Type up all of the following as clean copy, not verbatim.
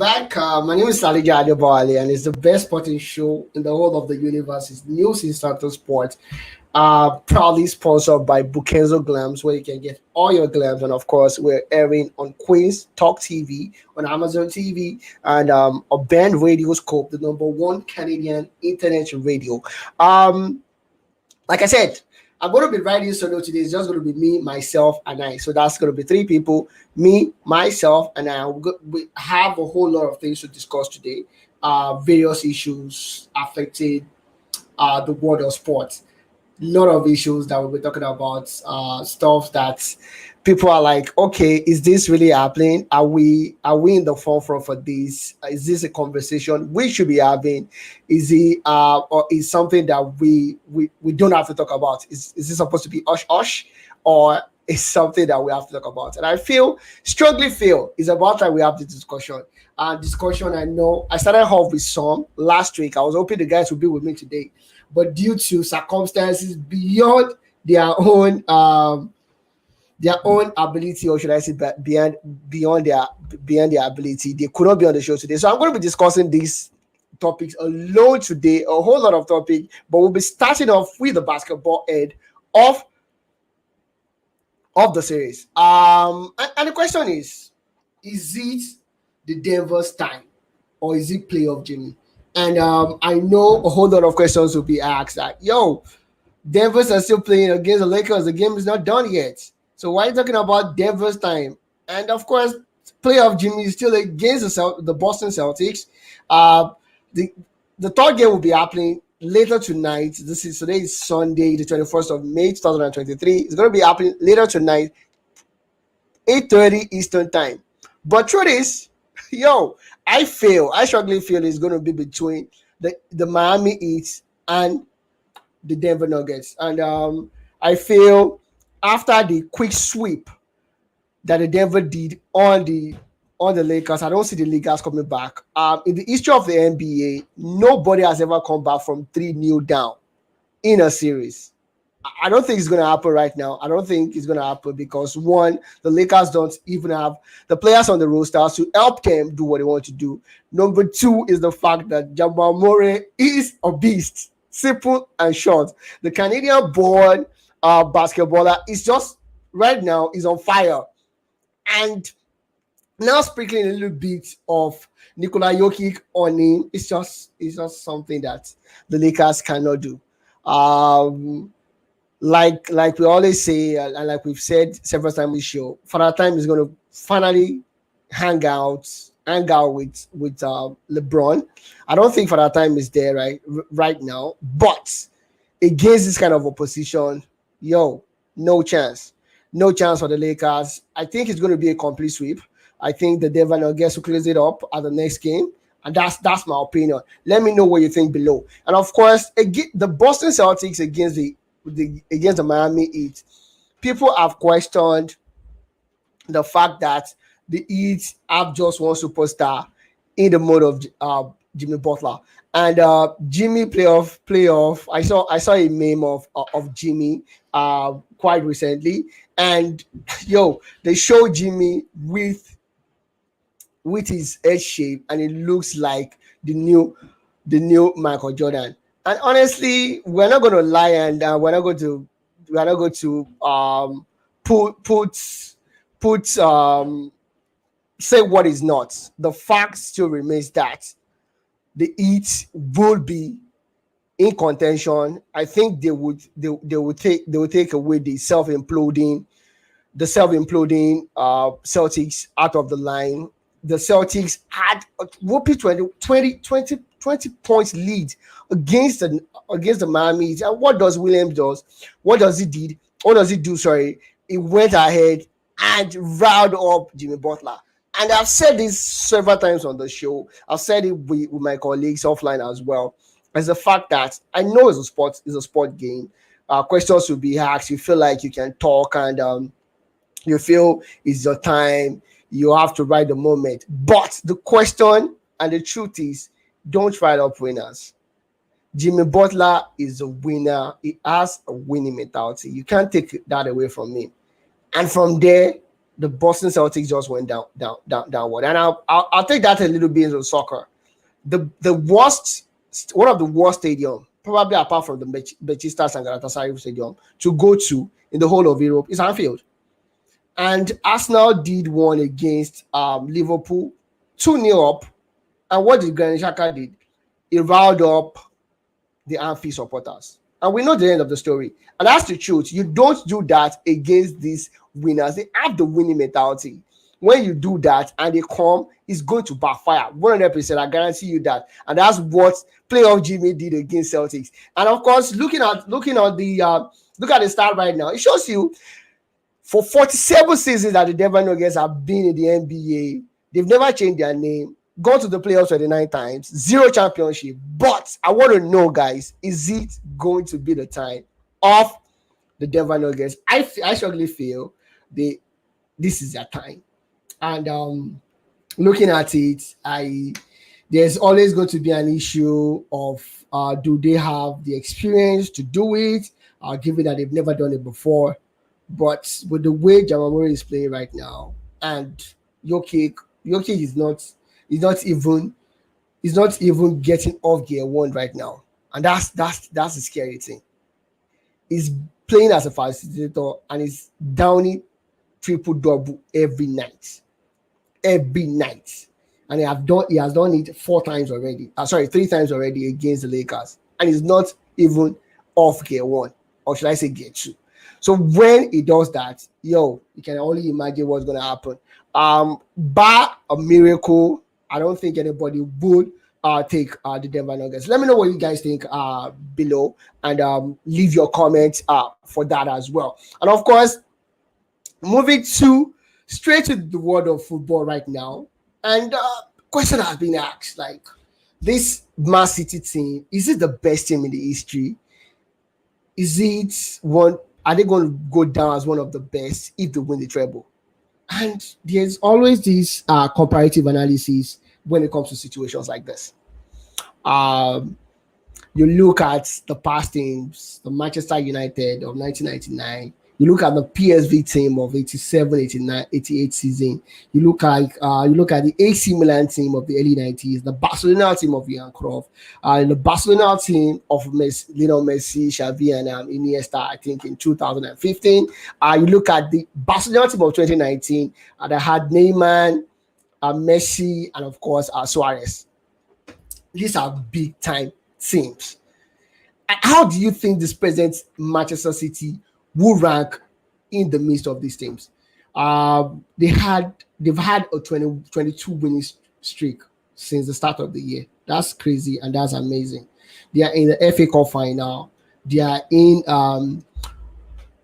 back. My name is Salija Adebowale, and it's the best sporting show in the whole of the universe. It's Newsinstanta Sport, proudly sponsored by Bukenzo Glams, where you can get all your glams. And of course, we're airing on Queen's Talk TV, on Amazon TV, and a band radio scope, the number one Canadian internet radio. Um, like I said, I'm going to be writing solo today. It's just going to be me, myself, and I. So that's going to be three people: me, myself, and I. We have a whole lot of things to discuss today. Various issues affecting the world of sports. Lot of issues that we'll be talking about. Stuff that people are like, okay, is this really happening? Are we in the forefront for this? Is this a conversation we should be having? Is it or is something that we don't have to talk about? Is this supposed to be hush hush, or is something that we have to talk about? And I strongly feel it's about time we have this discussion. Discussion. I know I started off with some last week. I was hoping the guys would be with me today, but due to circumstances beyond their own ability, or should I say beyond their ability, they could not be on the show today. So I'm going to be discussing these topics alone today, a whole lot of topic, but we'll be starting off with the basketball end of the series. And the question is it the Denver's time, or is it playoff Jimmy? And I know a whole lot of questions will be asked that, yo, Denver's are still playing against the Lakers. The game is not done yet. So why are you talking about Denver's time? And of course, playoff Jimmy is still against the Boston Celtics. The the third game will be happening later tonight. Today is Sunday, the 21st of May, 2023. It's going to be happening later tonight, 8:30 Eastern time. But truth is, yo, I strongly feel it's going to be between the Miami Heat and the Denver Nuggets. And I feel after the quick sweep that the Denver did on the Lakers, I don't see the Lakers coming back. In the history of the NBA, nobody has ever come back from 3-0 down in a series. I don't think it's going to happen right now. I don't think it's going to happen because, one, the Lakers don't even have the players on the roster to help them do what they want to do. Number two is the fact that Jamal Murray is a beast. Simple and short. The Canadian-born basketballer is just, right now, is on fire. And now sprinkling a little bit of Nikola Jokic on him, it's just something that the Lakers cannot do. Like we always say, and like we've said several times this show, Father Time is going to finally hang out with LeBron. I don't think Father Time is there right now, but against this kind of opposition, no chance for the Lakers. I think it's going to be a complete sweep. I think the Denver Nuggets will close it up at the next game, and that's my opinion. Let me know what you think below. And of course, the Boston Celtics against the Miami Heat, people have questioned the fact that the Heat have just one superstar in the mode of Jimmy Butler. And Jimmy playoff. I saw a meme of Jimmy quite recently, and they show Jimmy with his head shape, and it looks like the new Michael Jordan. And honestly, we're not going to lie, and we're not going to put say what is not. The fact still remains that the Heat will be in contention. I think they will take away the self imploding Celtics out of the line. The Celtics had a whooping 20 points lead against the Miami Heat. And what does Williams do? What does he do? Sorry, he went ahead and riled up Jimmy Butler. And I've said this several times on the show. I've said it with my colleagues offline as well. As the fact that I know it's a sport game. Questions will be asked. You feel like you can talk, and you feel it's your time. You have to ride the moment. But the question and the truth is, don't write up winners. Jimmy Butler is a winner. He has a winning mentality. You can't take that away from him. And from there, the Boston Celtics just went downward. And I'll take that a little bit into soccer. The worst, one of the worst stadium, probably apart from the Besiktas and Galatasaray Stadium, to go to in the whole of Europe is Anfield. And Arsenal did one against Liverpool, 2-0 up. And what did Granit Xhaka did? He riled up the Anfield supporters. And we know the end of the story. And that's the truth. You don't do that against these winners. They have the winning mentality. When you do that and they come, it's going to backfire. 100%, I guarantee you that. And that's what playoff Jimmy did against Celtics. And of course, looking at the start right now, it shows you for 47 seasons that the Denver Nuggets have been in the NBA, they've never changed their name, gone to the playoffs 29 times, 0 championship. But I want to know, guys, is it going to be the time of the Denver Nuggets? I strongly feel this is their time. And looking at it, there's always going to be an issue of do they have the experience to do it, given that they've never done it before. But with the way Jamal Murray is playing right now, and Jokic is not even getting off gear 1 right now, and that's the scary thing. He's playing as a facilitator and he's downing triple-double every night, and he has done it 3 times already against the Lakers, and he's not even off gear 1, or should I say gear 2. So when he does that, you can only imagine what's going to happen. Bar a miracle, I don't think anybody would take the Denver Nuggets. Let me know what you guys think below, and leave your comments for that as well. And of course, moving straight to the world of football right now, and question has been asked, like, this Man City team, is it the best team in the history? Are they going to go down as one of the best if they win the treble? And there's always this comparative analysis when it comes to situations like this. You look at the past teams, the Manchester United of 1999. You look at the PSV team of 87, 89, 88 season. You look at the AC Milan team of the early 90s, the Barcelona team of Johan Cruyff, the Barcelona team of Lionel Messi, Xavi, and Iniesta, I think in 2015. You look at the Barcelona team of 2019 that had Neymar, Messi, and of course Suarez. These are big time teams. How do you think this present Manchester City will rank in the midst of these teams? They've had a 22 winning streak since the start of the year. That's crazy and that's amazing. They are in the FA Cup final. They are in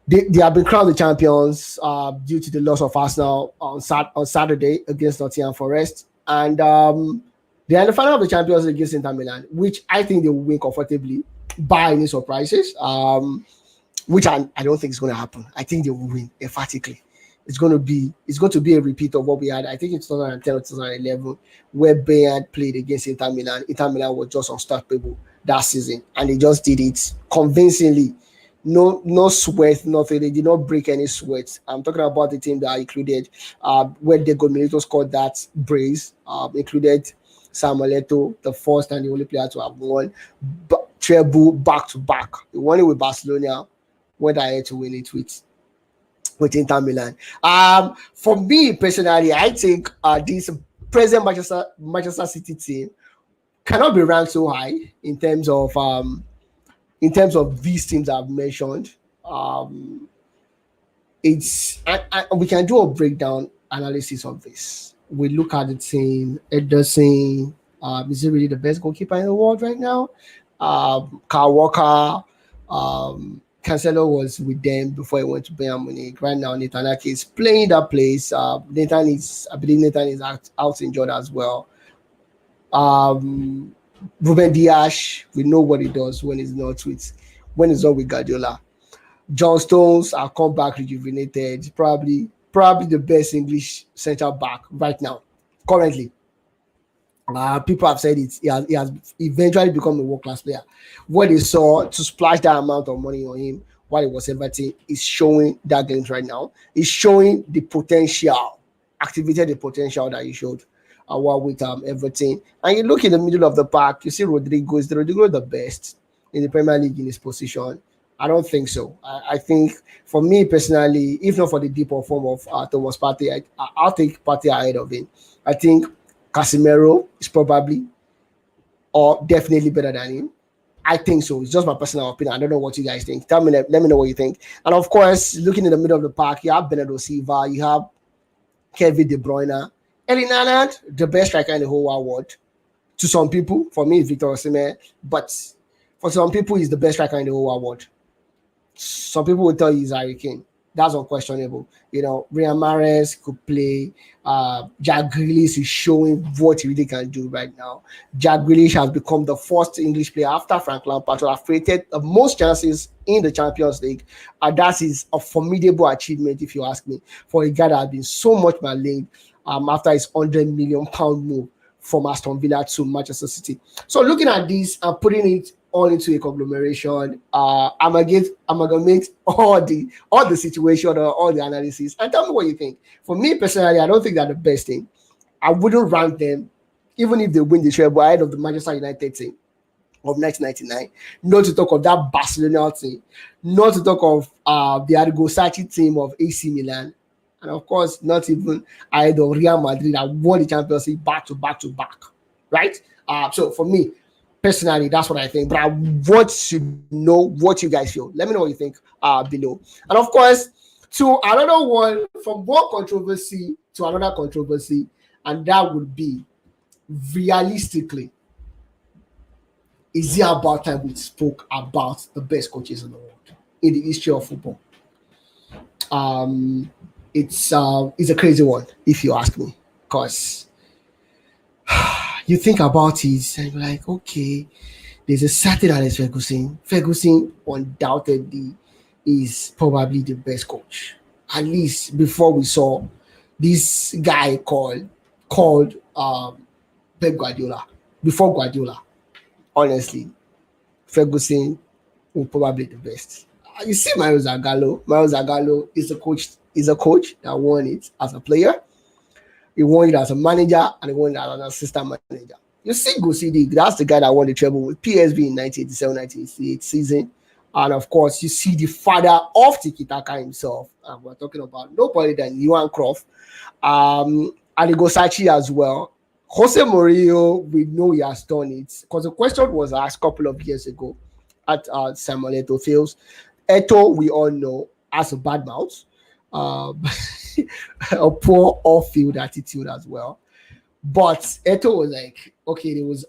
they have been crowned the champions due to the loss of Arsenal on Saturday against Nottingham Forest, and they are in the final of the champions against Inter Milan, which I think they will win comfortably, bar any surprises. Which I don't think is going to happen. I think they will win emphatically. It's going to be a repeat of what we had, I think, in 2010 or 2011, where Bayern played against Inter Milan. Inter Milan was just unstoppable that season, and they just did it convincingly. No sweat, nothing. They did not break any sweat. I'm talking about the team that included where Diego Milito scored that brace, included Samuel Eto'o, the first and the only player to have won treble back to back. They won it with Barcelona, went ahead to win it with Inter Milan. For me personally, I think this present Manchester City team cannot be ranked so high in terms of these teams I've mentioned. We can do a breakdown analysis of this. We look at the team. Ederson, is he really the best goalkeeper in the world right now? Kyle Walker, Cancelo was with them before he went to Bayern Munich. Right now, Nathan Ake is playing that place. I believe Nathan is out injured as well. Ruben Dias, we know what he does when he's not with Guardiola. John Stones, I'll come back rejuvenated. Probably the best English centre back right now, currently. People have said it. He has eventually become a world-class player. What they saw to splash that amount of money on him while it was Everton, is showing that glimpse right now. Is showing the potential, activated the potential that he showed while with Everton. And you look in the middle of the park, you see Rodrigo. Is Rodrigo the best in the Premier League in his position? I don't think so. I think for me personally, if not for the deeper form of Thomas Partey, I'll take Partey ahead of him. I think Casemiro is probably or definitely better than him. I think so. It's just my personal opinion. I don't know what you guys think. Tell me, let me know what you think. And of course, looking in the middle of the park, you have Bernardo Silva, you have Kevin De Bruyne, Erling Haaland, the best striker in the whole wide world. To some people, for me, it's Victor Osimhen, but for some people, he's the best striker in the whole wide world. Some people will tell you he's Harry Kane. That's unquestionable. You know, Riyad Mahrez could play. Jack Grealish is showing what he really can do right now. Jack Grealish has become the first English player after Frank Lampard to have created the most chances in the Champions League. That is a formidable achievement, if you ask me, for a guy that has been so much maligned after his £100 million move from Aston Villa to Manchester City. So looking at this and putting it all into a conglomeration, amalgamate all the situation or all the analysis and tell me what you think. For me personally, I don't think they're the best thing. I wouldn't rank them, even if they win the treble ahead of the Manchester United team of 1999. Not to talk of that Barcelona team. Not to talk of the Arrigo Sacchi team of AC Milan. And of course, not even ahead of Real Madrid that won the Champions League back to back to back. Right? So for me, personally, that's what I think. But I want to know what you guys feel. Let me know what you think below. And of course, to another one, from one controversy to another controversy, and that would be, realistically, is it about time we spoke about the best coaches in the world in the history of football? It's a crazy one, if you ask me, because you think about it and you're like, okay, there's a certain Alex Ferguson. Ferguson undoubtedly is probably the best coach. At least before we saw this guy called Pep Guardiola. Before Guardiola, honestly, Ferguson was probably the best. You see Mario Zagallo. Mario Zagallo is a coach that won it as a player. He won it as a manager and he won it as an assistant manager. You see Gosidi, that's the guy that won the treble with PSV in 1987-1988 season. And of course, you see the father of Tiki Taka himself. And we're talking about nobody than Johan Cruyff. Arrigo Sacchi as well. Jose Mourinho, we know he has done it. Because the question was asked a couple of years ago at Samuel Eto'o Fields. Eto'o, we all know, has a bad mouth. A poor off-field attitude as well. But Eto'o was like, okay, it was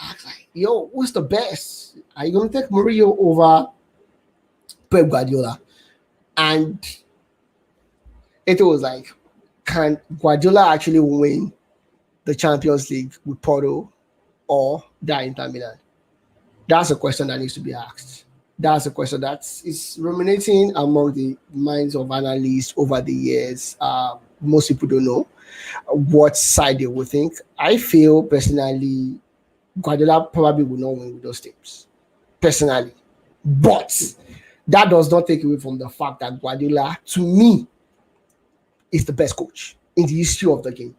asked like, yo, what's the best? Are you gonna take Mourinho over Pep Guardiola? And Eto'o was like, can Guardiola actually win the Champions League with Porto or that Inter Milan? That's a question that needs to be asked. That's a question that is ruminating among the minds of analysts over the years. Most people don't know what side they will think. I feel personally, Guardiola probably will not win with those teams. Personally. But that does not take away from the fact that Guardiola, to me, is the best coach in the history of the game.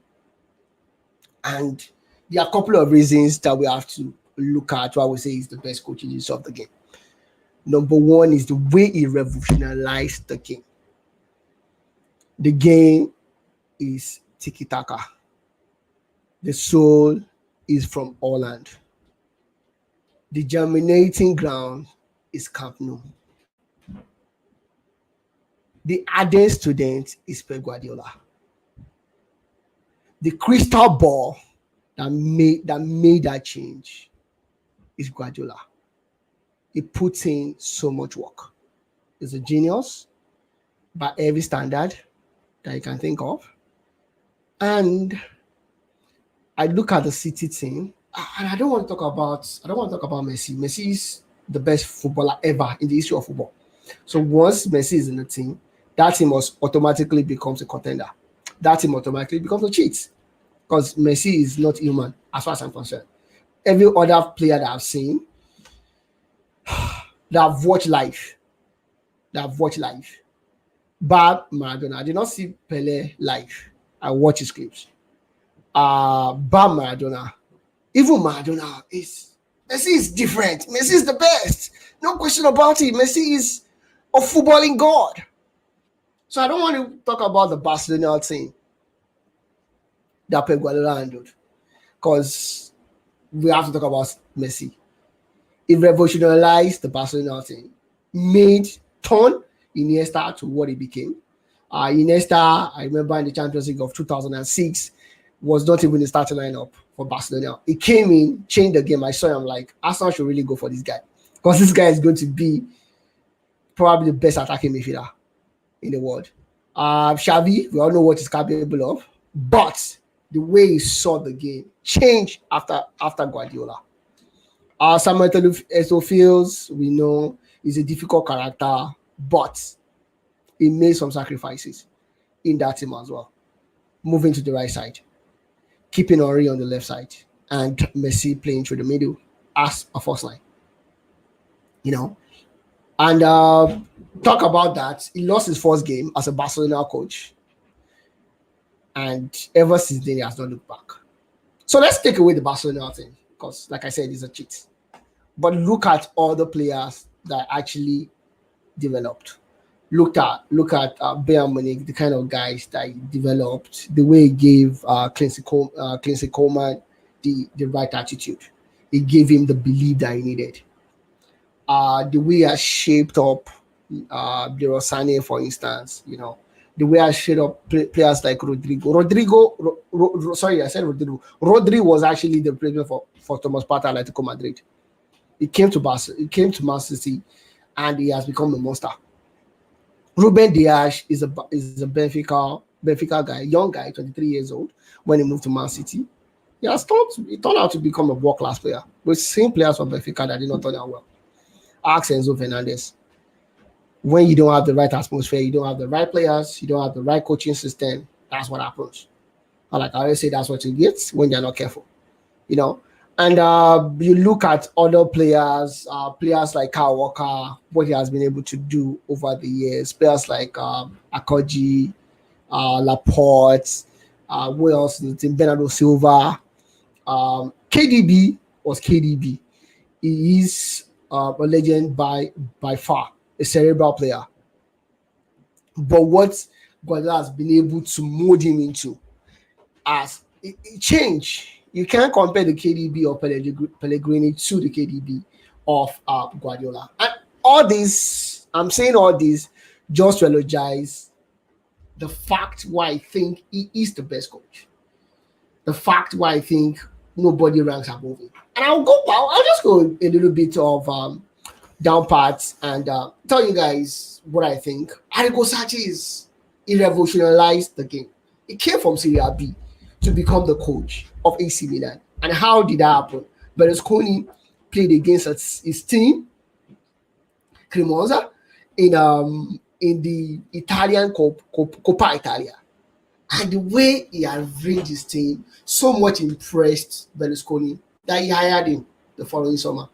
And there are a couple of reasons that we have to look at why we say he's the best coach in the history of the game. Number one is the way he revolutionized the game. The game is tiki-taka. The soul is from Haaland. The germinating ground is Camp Nou. The ardent student is Pep Guardiola. The crystal ball that made that change is Guardiola. He puts in so much work. He's a genius by every standard that you can think of. And I look at the City team, and I don't want to talk about Messi. Messi is the best footballer ever in the history of football. So once Messi is in the team, that team automatically becomes a contender. That team automatically becomes a cheat. Because Messi is not human, as far as I'm concerned. Every other player that I've seen, that I've watched live, that I've watched live. Bar Maradona. I did not see Pele live. I watch his clips. Bar Maradona. Even Maradona is Messi is different. Messi is the best. No question about it. Messi is a footballing god. So I don't want to talk about the Barcelona team that Pep Guardiola handled because we have to talk about Messi. It revolutionized the Barcelona team, made turn Iniesta to what he became. Iniesta, I remember in the Champions League of 2006, was not even the starting lineup for Barcelona. He came in, changed the game. I saw him like, Arsenal should really go for this guy because this guy is going to be probably the best attacking midfielder in the world. Xavi, we all know what he's capable of, but the way he saw the game changed after Guardiola. Samuel Eto'o feels we know he's a difficult character, but he made some sacrifices in that team as well. Moving to the right side, keeping Henry on the left side, and Messi playing through the middle as a first line. And talk about that. He lost his first game as a Barcelona coach, and ever since then he has not looked back. So let's take away the Barcelona thing because, like I said, it's a cheat. But look at all the players that actually developed. Look at Bayern Munich, the kind of guys that he developed, the way he gave Kingsley Coleman the right attitude. It gave him the belief that he needed. The way he has shaped up the Rosane, for instance, the way I shaped up players like Rodrigo. Sorry, I said Rodrigo. Rodri was actually the replacement for Thomas Partey at Atletico Madrid. He came to Man City, and he has become a monster. Ruben Dias is a Benfica guy, young guy, 23 years old. When he moved to Man City, he turned out to become a world-class player. With same players from Benfica that did not turn out well. Ask Enzo Fernandez. When you don't have the right atmosphere, you don't have the right players, you don't have the right coaching system, that's what happens. Like I always say, that's what you get when you're not careful. And you look at other players like Kyle Walker, what he has been able to do over the years. Players like Akoji, Laporte, who else in the team? Bernardo Silva. KDB was KDB. He is a legend by far, a cerebral player. But what Guardiola has been able to mold him into as it changed. You can't compare the KDB of Pellegrini to the KDB of Guardiola. And all this, I'm saying all this just to elogize the fact why I think he is the best coach. The fact why I think nobody ranks above him. And I'll just go a little bit of down parts and tell you guys what I think. Arrigo Sacchi he revolutionized the game. He came from Serie B to become the coach of AC Milan. And how did that happen? Berlusconi played against his team, Cremonza, in the Italian Coppa Italia. And the way he arranged his team so much impressed Berlusconi that he hired him the following summer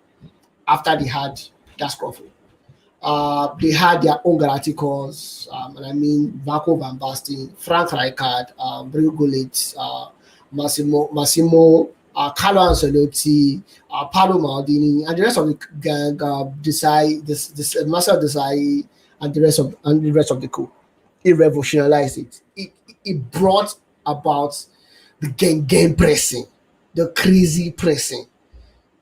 after they had that scuffle. They had their own Galacticos, and I mean Marco Van Basten, Frank Rijkaard, Brio Gullit, Massimo, Carlo Ancelotti, Paolo Maldini, and the rest of the gang, Marcel Desailly, and the rest of the crew. He revolutionized it. It brought about the game pressing, the crazy pressing.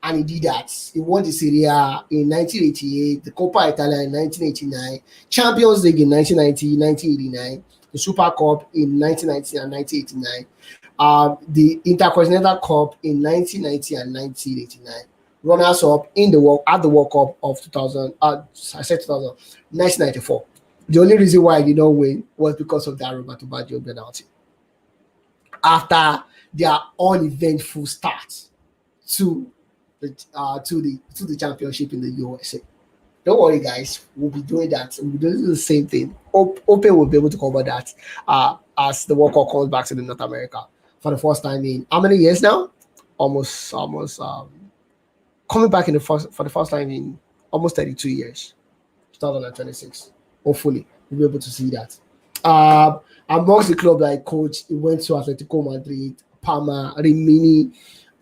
And he did that. He won the Serie A in 1988, the Coppa Italia in 1989, Champions League in 1990, 1989, the Super Cup in 1990 and 1989, the Intercontinental Cup in 1990 and 1989, runners-up at the World Cup of 1994. The only reason why I did not win was because of that Roberto Baggio penalty. After their uneventful start to the championship in the USA. Don't worry, guys. We'll be doing that. We'll be doing the same thing. Open will be able to cover that as the World Cup comes back to the North America for the first time in how many years now? Almost coming back for the first time in almost 32 years. 2026. Hopefully, we'll be able to see that. Uh, Amongst the club that I coach, he went to Atletico Madrid, Parma, Rimini,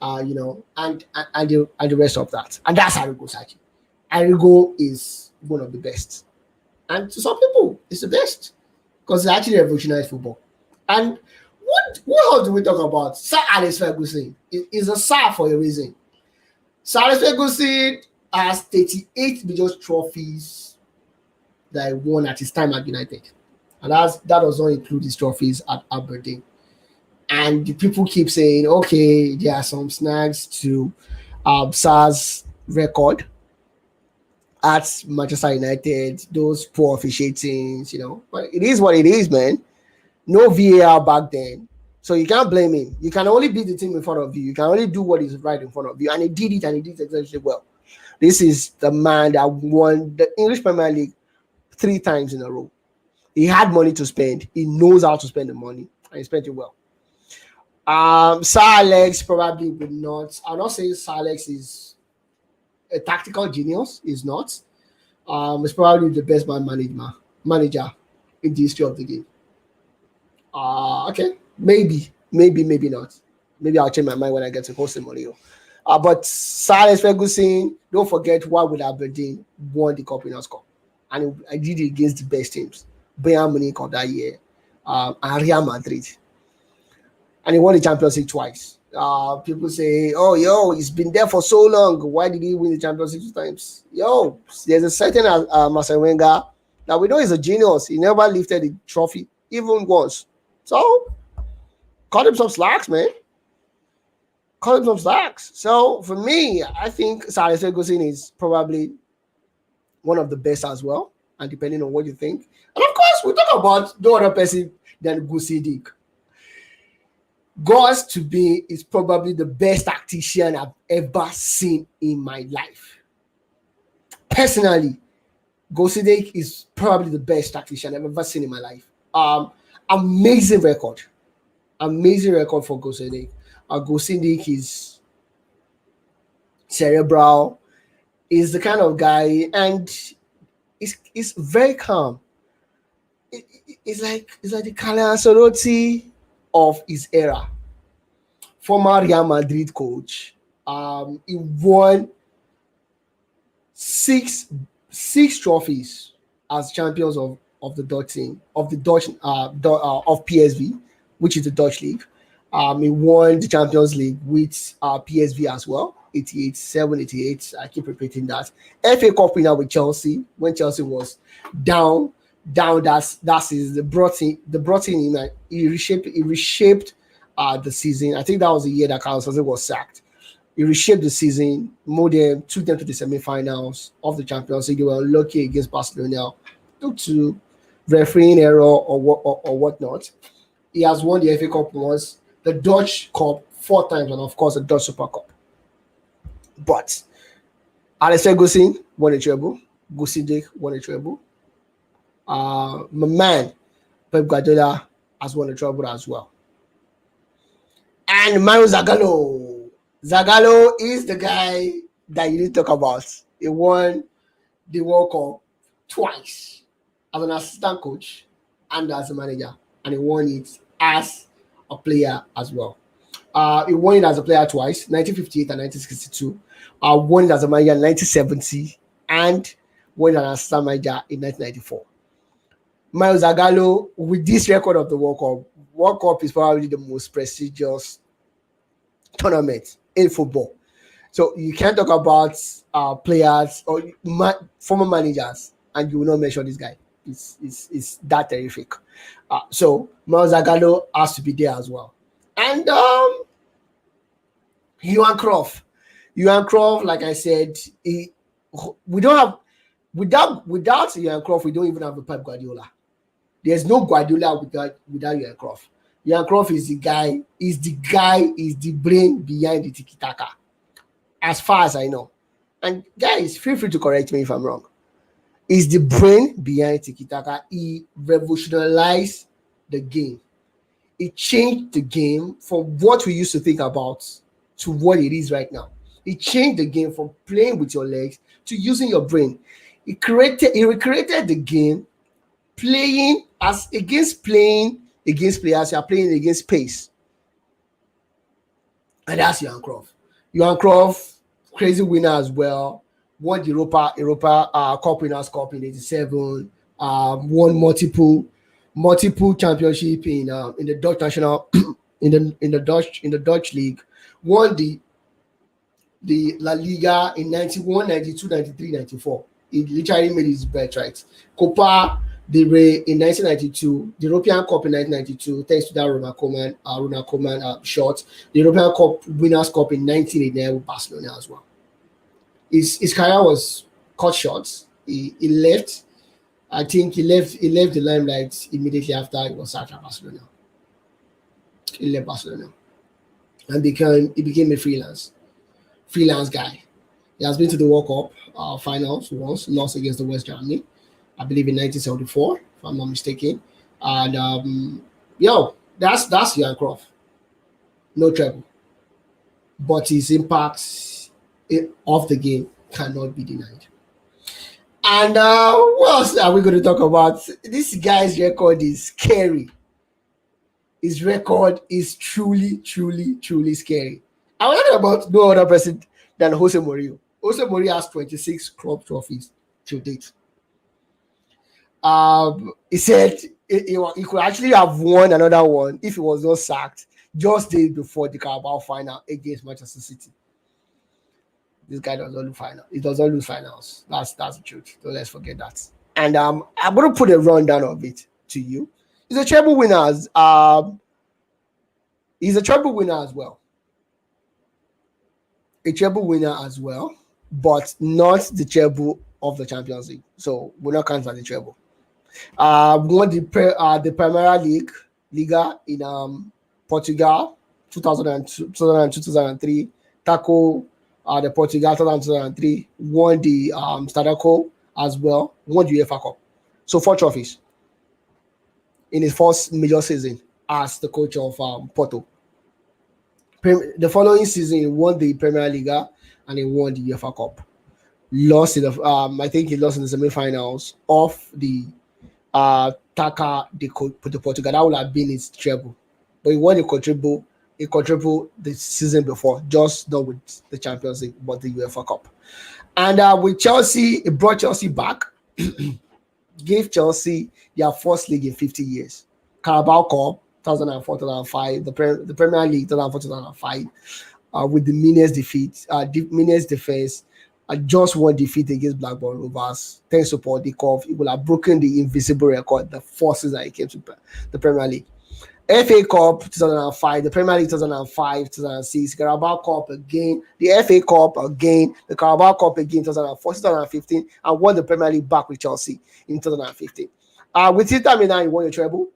and the rest of that. And that's Arrigo Sacchi. Arrigo is one of the best. And to some people, it's the best because it actually revolutionized football. And what else do we talk about? Sir Alex Ferguson is a star for a reason. Sir Alex Ferguson has 38 major trophies that he won at his time at United. And that does not include his trophies at Aberdeen. And the people keep saying, okay, there are some snags to Sar's record at Manchester United, those poor officiating, But it is what it is, man. No VAR back then. So you can't blame him. You can only beat the team in front of you. You can only do what is right in front of you. And he did it, and he did it exceptionally well. This is the man that won the English Premier League 3 times in a row. He had money to spend. He knows how to spend the money, and he spent it well. Sir Alex probably would not. I'm not saying Sir Alex is a tactical genius. He's not. He's probably the best manager in the history of the game. Okay, maybe not. Maybe I'll change my mind when I get to Jose Mourinho. But Sir Alex Ferguson, don't forget what would Aberdeen won the Cup Winners' Cup, and I did it against the best teams. Bayern Munich of that year, and Real Madrid, and he won the Champions League twice. People say, "Oh, he's been there for so long. Why did he win the Champions League 2 times?" There's a certain Marcel Wenger that we know is a genius. He never lifted the trophy even once. So, cut him some slacks, man. Cut him some slacks. So, for me, I think Sir Alex Ferguson is probably one of the best as well. And depending on what you think. And of course, we talk about no other person than Gusi Dick. Goes to be is probably the best tactician I've ever seen in my life. Personally, Gusi Dick is probably the best tactician I've ever seen in my life. Amazing record for Gusi Dick. Gusi Dick is cerebral, is the kind of guy, and it's very calm. It's like the Carlo Ancelotti of his era. Former Real Madrid coach. He won six trophies as champions of the Dutch team, of PSV, which is the Dutch league. He won the Champions League with PSV as well. 88, 7, 88. I keep repeating that. FA Cup winner with Chelsea when Chelsea was down. That season. They brought in him. He reshaped the season. I think that was the year that Carlos was sacked. He reshaped the season, took them to the semi-finals of the Champions League. They were unlucky against Barcelona due to refereeing error or whatnot. He has won the FA Cup once, the Dutch Cup 4 times, and of course the Dutch Super Cup. But Alex Ferguson won a treble. Gusi Dick won a treble. My man Pep Guardiola has won a treble as well. And Mario Zagallo is the guy that you need to talk about. He won the World Cup twice as an assistant coach and as a manager, and he won it as a player as well. He won it as a player twice, 1958 and 1962. Won it as a manager in 1970 and won it as an assistant manager in 1994. Mario Zagallo, with this record of the World Cup is probably the most prestigious tournament in football. So you can't talk about players or former managers and you will not mention this guy. It's that terrific. So Mario Zagallo has to be there as well. And Johan Cruyff, like I said, without Johan Cruyff, we don't even have a Pep Guardiola. There's no Guardiola without Johan Cruyff. Johan Cruyff is the brain behind the tiki-taka, as far as I know. And guys, feel free to correct me if I'm wrong. He's the brain behind tiki-taka. He revolutionized the game. He changed the game from what we used to think about to what it is right now. He changed the game from playing with your legs to using your brain. He recreated the game playing against players, you are playing against pace. And that's Johan Cruyff. Johan Cruyff, crazy winner as well. Won the Europa Cup Winners' Cup in '87. Won multiple championship in the Dutch national in the Dutch league. Won the La Liga in 91, 92, 93, 94. He literally made his bet right. Copa del Rey in 1992, the European Cup in 1992, thanks to that Ronald Koeman shot. The European Cup Winners' Cup in 1989 with Barcelona as well. His career was cut short. He left. I think he left the limelight immediately after he was sacked at Barcelona. He left Barcelona and he became a freelance guy. He has been to the World Cup finals once, lost against the West Germany, I believe in 1974, if I'm not mistaken. And that's Johan Cruyff. No trouble. But his impact of the game cannot be denied. And what else are we going to talk about? This guy's record is scary. His record is truly, truly, truly scary. I was talking about no other person than Jose Mourinho. Jose Mourinho has 26 club trophies to date. He said he could actually have won another one if he was not sacked just days before the Carabao final against Manchester City. This guy does not lose finals. He does not lose finals. That's the truth. So let's forget that. And I'm going to put a rundown of it to you. He's a treble winner. He's a treble winner as well. A treble winner as well, but not the treble of the Champions League. So we're not counting as the treble. Won the Premier League Liga in Portugal, 2002, 2003. Taco the Portugal 2003. Won the Stadaco as well. Won the UEFA Cup. So 4 trophies in his first major season as the coach of Porto. The following season, he won the Premier Liga and he won the UEFA Cup. Lost in the I think he lost in the semi-finals of the Taka the Portugal. That would have been his treble, but he won the quadruple. He quadrupled the season before, just not with the Champions League, but the UEFA Cup. And with Chelsea, it brought Chelsea back, gave Chelsea their first league in 50 years. Carabao Cup, 2004, 2005, the Premier League, 2004, 2005, with the meanest defense. Just one defeat against Blackburn Rovers. Thanks to Paul Dikoff, he would have broken the invisible record the first season he came to the Premier League. FA Cup 2005, the Premier League 2005, 2006, Carabao Cup again, the FA Cup again, the Carabao Cup again 2004, 2015, and won the Premier League back with Chelsea in 2015. With Inter Milan, he won a treble.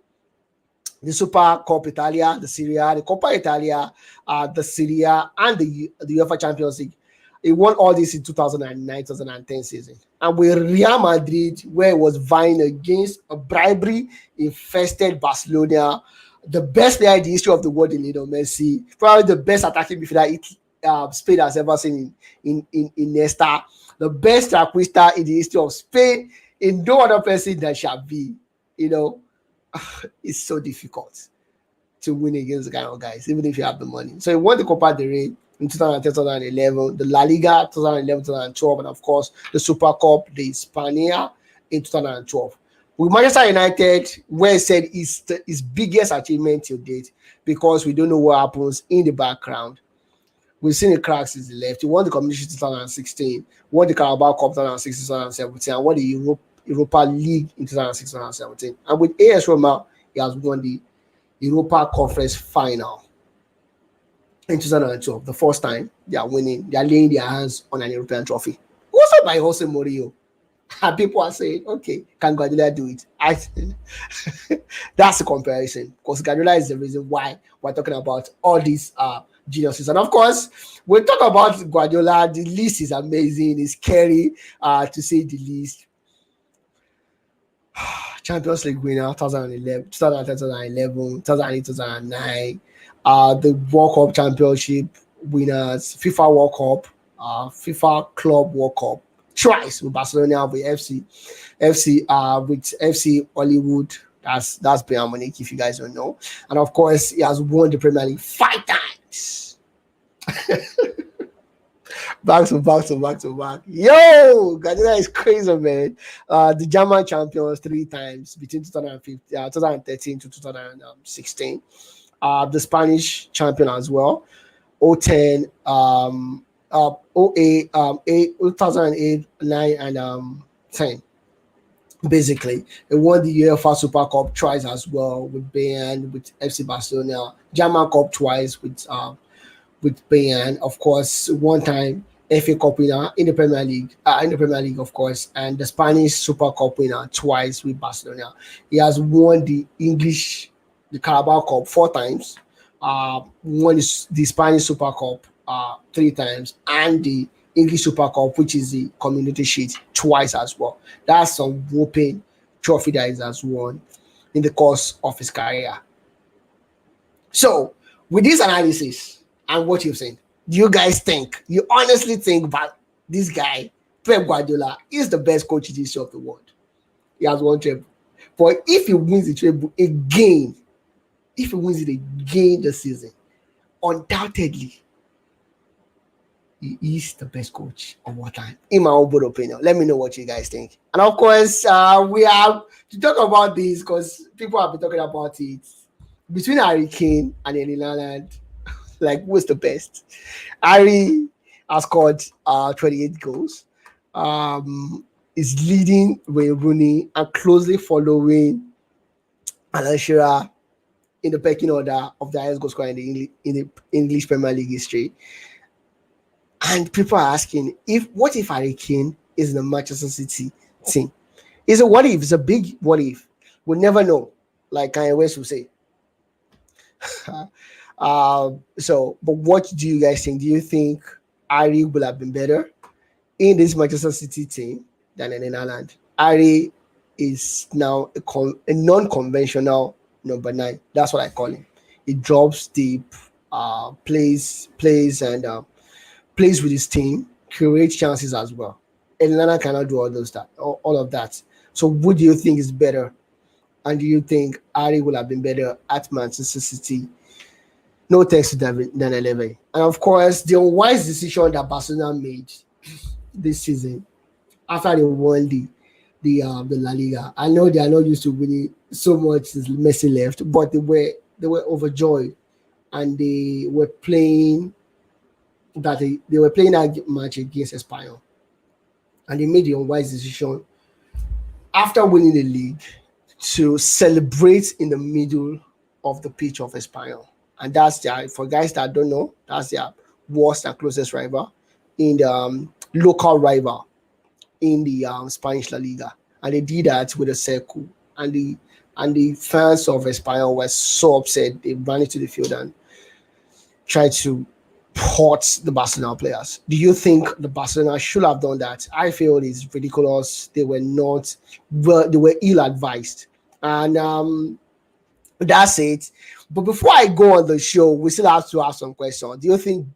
The Super Cup Italia, the Serie A, the Coppa Italia, the Serie A, and the UEFA Champions League. He won all this in 2009-2010 season. And with Real Madrid, where he was vying against a bribery-infested Barcelona, the best player in the history of the world in Lionel Messi, probably the best attacking midfielder Spain has ever seen in Iniesta, the best acquista in the history of Spain, in no other person than Xavi. It's so difficult to win against the kind of guys, even if you have the money. So he won the Copa del Rey in 2010, 2011, the La Liga 2011, 2012, and of course the Super Cup, the Hispania in 2012. With Manchester United, where he said his biggest achievement to date, because we don't know what happens in the background. We've seen the cracks since he left. He won the competition 2016, won the Carabao Cup 2016, 2017, and won the Europa League in 2016, 2017. And with AS Roma, he has won the Europa Conference Final in 2012. The first time they are winning, they are laying their hands on an European trophy. Also by Jose Mourinho. And people are saying, okay, can Guardiola do it? That's the comparison, because Guardiola is the reason why we're talking about all these geniuses. And of course, we'll talk about Guardiola. The list is amazing. It's scary to say the least. Champions League winner 2011, 2010, 2011, 2008, 2009. The World Cup Championship winners, FIFA World Cup, FIFA Club World Cup twice with Barcelona, with FC Hollywood. That's Bayern Munich, if you guys don't know. And of course, he has won the Premier League 5 times. Back to back to back to back. Yo, Guardiola is crazy, man. The German champions 3 times between 2013 to 2016. The Spanish champion as well. 010, 08, 2008, 9, and 10. Basically, he won the UEFA Super Cup twice as well with Bayern, with FC Barcelona. German Cup twice with Bayern, of course, one time FA Cup winner in the Premier League, of course, and the Spanish Super Cup winner twice with Barcelona. He has won the Carabao Cup 4 times, won the Spanish Super Cup 3 times, and the English Super Cup, which is the Community Shield, twice as well. That's some whooping trophy that he has won in the course of his career. So, with this analysis and what you've seen, do you guys think, you honestly think that this guy, Pep Guardiola, is the best coach in the history of the world? He has won treble. But if he wins the treble again, this season, undoubtedly, he is the best coach of all time, in my own opinion. Let me know what you guys think. And of course, we have to talk about this because people have been talking about it. Between Harry Kane and Erling Haaland, like, who's the best? Harry has scored 28 goals. Is leading Wayne Rooney and closely following Alan Shearer in the pecking order of the highest goal scorer in the English Premier League history. And people are asking, what if Harry Kane is in the Manchester City team? It's a what if. It's a big what if. We'll never know, like Kanye West will say. But what do you guys think? Do you think Harry will have been better in this Manchester City team than in Haaland? Harry is now a non-conventional number 9. That's what I call him. He drops deep, plays with his team, creates chances as well. And Lana cannot do all of that. So who do you think is better? And do you think Harry will have been better at Manchester City? No thanks to David than 11. And of course, the unwise decision that Barcelona made this season after they won the La Liga. I know they are not used to winning so much since Messi left, but they were overjoyed, and they were playing that match against Espanyol, and they made the unwise decision after winning the league to celebrate in the middle of the pitch of Espanyol. And that's for guys that don't know, that's their worst and closest rival in the local rival in the Spanish La Liga. And they did that with a circle. And the fans of Espanyol were so upset. They ran into the field and tried to hurt the Barcelona players. Do you think the Barcelona should have done that? I feel it's ridiculous. They were ill-advised. And that's it. But before I go on the show, we still have to ask some questions. Do you think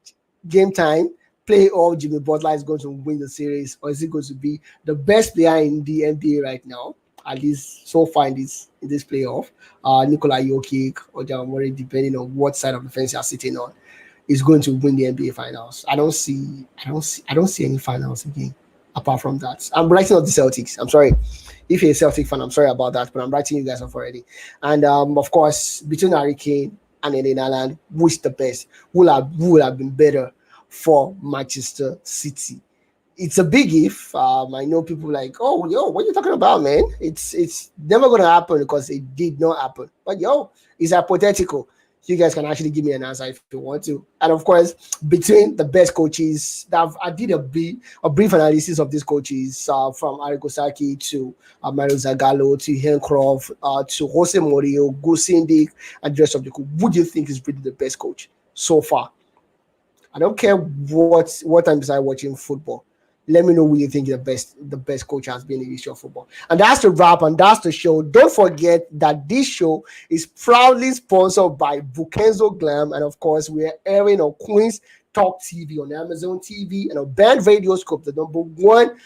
game time, playoff, Jimmy Butler is going to win the series, or is he going to be the best player in the NBA right now, at least so far in this playoff? Nikola Jokic or Jamal Murray, depending on what side of the fence you're sitting on, is going to win the NBA finals. I don't see any finals again apart from that. I'm writing off the Celtics. I'm sorry. If you're a Celtic fan, I'm sorry about that, but I'm writing you guys off already. And of course, between Harry Kane and Erling Haaland, who's the best? Who would have been better for Manchester City? It's a big if. I know people like, oh, yo, what are you talking about, man? It's never going to happen because it did not happen. But yo, it's hypothetical. You guys can actually give me an answer if you want to. And of course, between the best coaches, I did a brief analysis of these coaches from Arrigo Sacchi to Mario Zagallo to Hencroft to Jose Mourinho, Gusindik, and the rest of the group. Who do you think is really the best coach so far? I don't care what time I watching football. Let me know who you think the best coach has been in the history of football. And that's the wrap, and that's the show. Don't forget that this show is proudly sponsored by Bukenzo Glam, and of course, we are airing on Queen's Talk TV on Amazon TV and on Band Radio Scope, the number one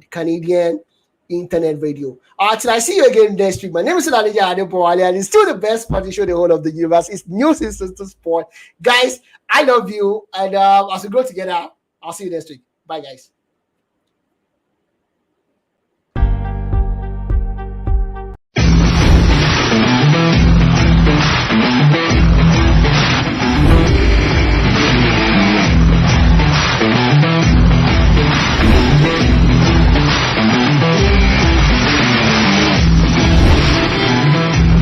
Canadian internet radio. Till I see you again next week. My name is Lalija Adepowale, and it's still the best party show in the whole of the universe. It's Newsinstanta Sport. Guys, I love you. And as we grow together, I'll see you next week. Bye, guys.